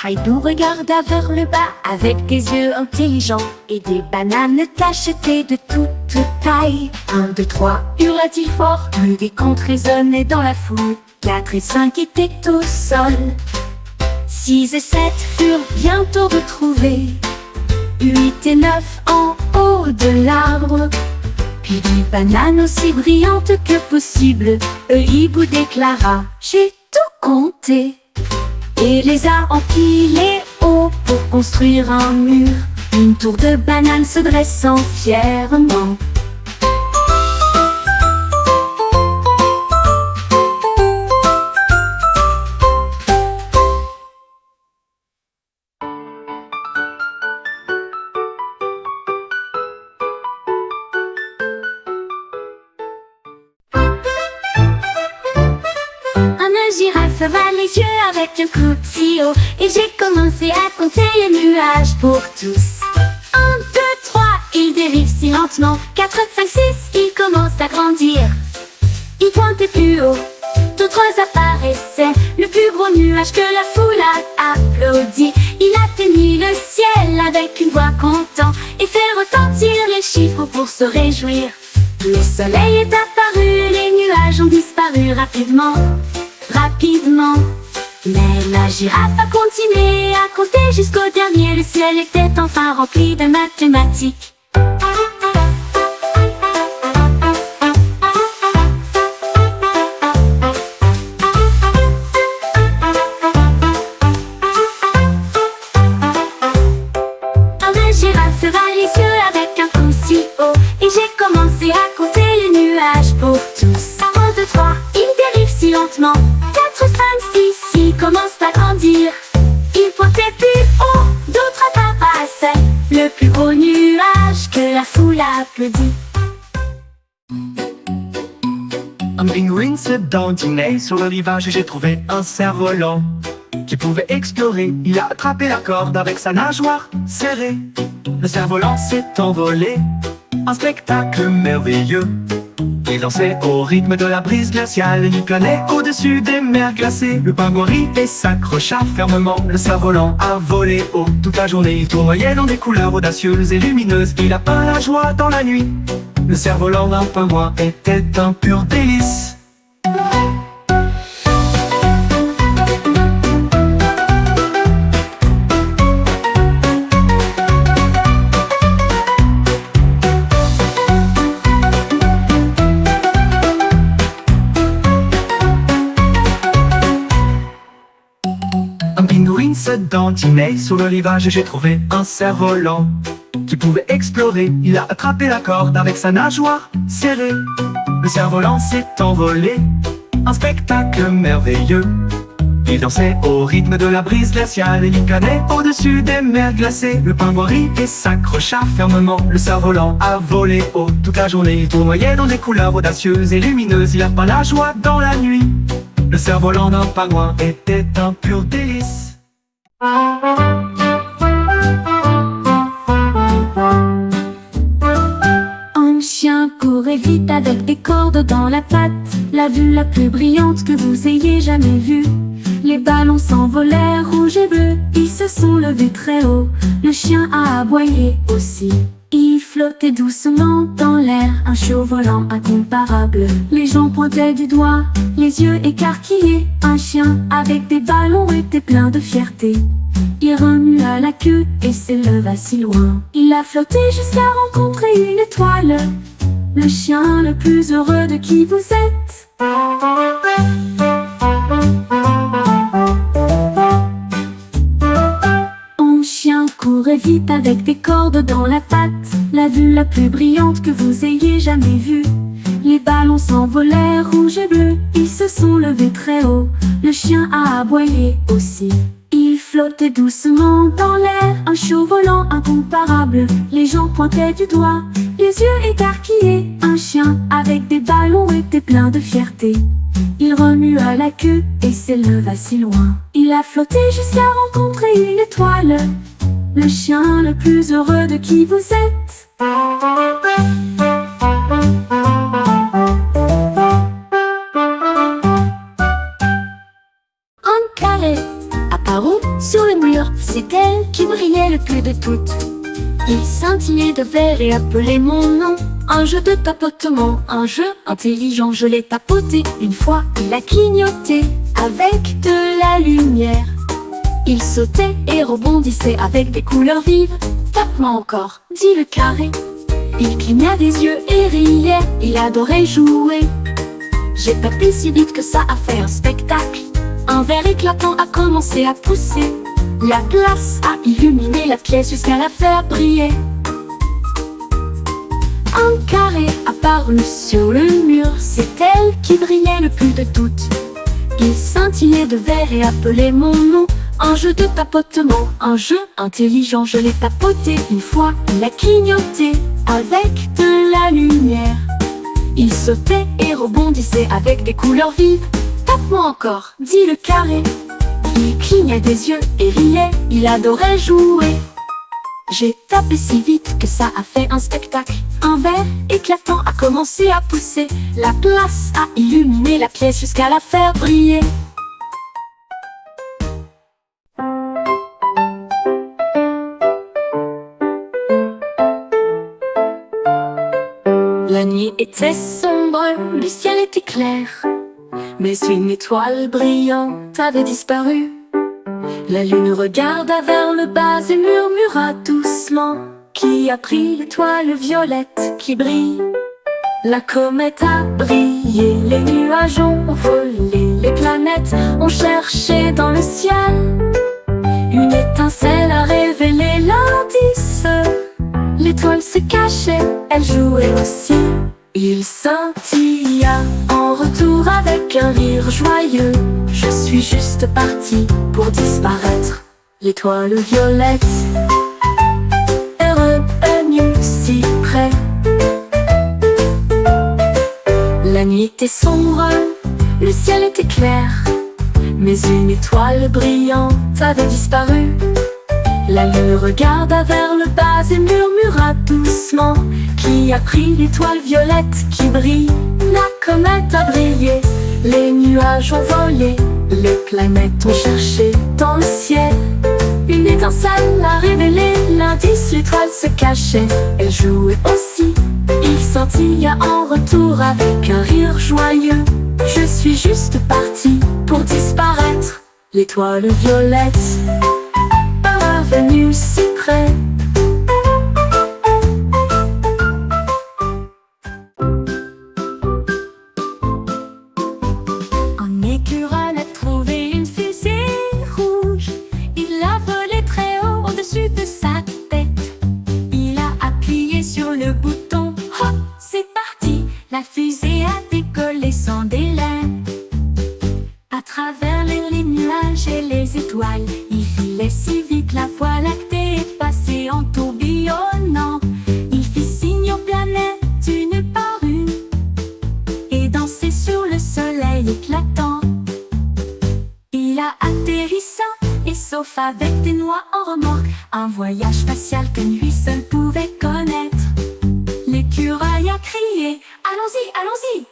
Haïdou regarda vers le bas avec des yeux intelligents et des bananes cachetées de toute taille. 1, 2, 3, hurla-t-il fort. Plus des comptes résonnaient dans la foule. 4 et 5 étaient au sol. 6 et 7 furent bientôt retrouvés. 8 et 9 en haut de l'arbre. Puis des bananes aussi brillantes que possible. Le hibou déclara: j'ai tout compté. Et les a empilées haut pour construire un mur. Une tour de bananes se dressant fièrement. Girafe va les yeux avec un coup de scie-haut. Et j'ai commencé à compter les nuages pour tous. 1, 2, 3, il dérive si lentement. 4, 5, 6, il commence à grandir. Il pointait plus haut, d'autres apparaissaient. Le plus gros nuage que la foule a applaudi. Il atteignit le ciel avec une voix content et fait retentir les chiffres pour se réjouir. Le soleil est apparu, les nuages ont disparu rapidement. Mais la girafe a continué à compter jusqu'au dernier. Le ciel était enfin rempli de mathématiques. La girafe va les yeux avec un coup si haut. Et j'ai commencé à compter les nuages pour tous. 1, 2, 3, il dérive si lentement. 4, 5, 6, il commence à grandir. Il pointait plus haut, d'autres apparaissaient. Le plus gros nuage que la foule a applaudi. Un pingouin se dandinait sur le rivage et j'ai trouvé un cerf-volant qui pouvait explorer. Il a attrapé la corde avec sa nageoire serrée. Le cerf-volant s'est envolé, un spectacle merveilleux. Il dansait au rythme de la brise glaciale. Il planait au-dessus des mers glacées. Le pingouin rit et s'accrocha fermement. Le cerf-volant a volé haut toute la journée. Il tournoyait dans des couleurs audacieuses et lumineuses. Il a peint la joie dans la nuit. Le cerf-volant d'un pingouin était un pur délice. Un pingouin se dandinait sur le rivage et j'ai trouvé un cerf-volant qui pouvait explorer. Il a attrapé la corde avec sa nageoire serrée. Le cerf-volant s'est envolé, un spectacle merveilleux. Il dansait au rythme de la brise glaciale et il planait au-dessus des mers glacées. Le pingouin rit et s'accrocha fermement. Le cerf-volant a volé haut toute la journée. Il tournoyait dans des couleurs audacieuses et lumineuses. Il a peint la joie dans la nuit. Le cerf-volant d'un pingouin était un pur délice. Un chien courait vite avec des cordes dans la patte. La vue la plus brillante que vous ayez jamais vue. Les ballons s'envolèrent rouge et bleu. Ils se sont levés très haut. Le chien a aboyé aussi. Il flottait doucement dans l'air, un show volant incomparable. Les gens pointaient du doigt, les yeux écarquillés. Un chien avec des ballons était plein de fierté. Il remua la queue et s'éleva si loin. Il a flotté jusqu'à rencontrer une étoile. Le chien le plus heureux de qui vous êtes. Un chien courait vite avec des cordes dans la patte. La vue la plus brillante que vous ayez jamais vue. Les ballons s'envolèrent rouge et bleu. Ils se sont levés très haut. Le chien a aboyé aussi. Il flottait doucement dans l'air, un show volant incomparable. Les gens pointaient du doigt, les yeux écarquillés. Un chien avec des ballons était plein de fierté. Il remua la queue et s'éleva si loin. Il a flotté jusqu'à rencontrer une étoile. Le chien le plus heureux de qui vous êtes. Un carré apparut sur le mur plus de toutes. Il scintillait de verre et appelait mon nom. Un jeu de tapotement, un jeu intelligent. Je l'ai tapoté une fois, il a clignoté avec de la lumière. Il sautait et rebondissait avec des couleurs vives. Tape-moi encore, dit le carré. Il clignait des yeux et riait, il adorait jouer. J'ai tapé si vite que ça a fait un spectacle. Un verre éclatant a commencé à pousser. La glace a illuminé la pièce jusqu'à la faire briller. Un carré apparut sur le mur, c'est elle qui brillait le plus de toutes. Il scintillait de verre et appelait mon nom. Un jeu de tapotement, un jeu intelligent. Je l'ai tapoté une fois, il a clignoté avec de la lumière. Il sautait et rebondissait avec des couleurs vives. Tape-moi encore, dit le carré. Il clignait des yeux et riait, il adorait jouer. J'ai tapé si vite que ça a fait un spectacle. Un verre éclatant a commencé à pousser. La glace a illuminé la pièce jusqu'à la faire briller. La nuit était sombre, le ciel était clair, mais une étoile brillante avait disparu. La lune regarda vers le bas et murmura doucement: qui a pris l'étoile violette qui brille? La comète a brillé, les nuages ont volé, les planètes ont cherché dans le ciel. Une étincelle a révélé l'indice. L'étoile se cachait, elle jouait aussi. Il scintilla en retour avec un rire joyeux. Je suis juste parti pour disparaître. L'étoile violette est revenue si près. La nuit était sombre, le ciel était clair, mais une étoile brillante avait disparu. La lune regarda vers le bas et murmura doucement: qui a pris l'étoile violette qui brille? La comète a brillé, les nuages ont volé, les planètes ont cherché dans le ciel. Une étincelle a révélé l'indice, l'étoile se cachait, elle jouait aussi. Il scintilla en retour avec un rire joyeux. Je suis juste parti pour disparaître. L'étoile violette venue si près. Un écureuil a trouvé une fusée rouge. Il a volé très haut au-dessus de sa tête. Il a appuyé sur le bouton, hop, c'est parti. La fusée a décollé sans délai. À travers les nuages et les étoiles, il filait si vite, la Voie lactée est passée en tourbillonnant. Il fit signe aux planètes une par une et dansait sur le soleil éclatant. Il a atterri sain et sauf avec des noix en remorque, un voyage spatial que lui seul pouvait connaître. L'écureuil a crié: allons-y, allons-y!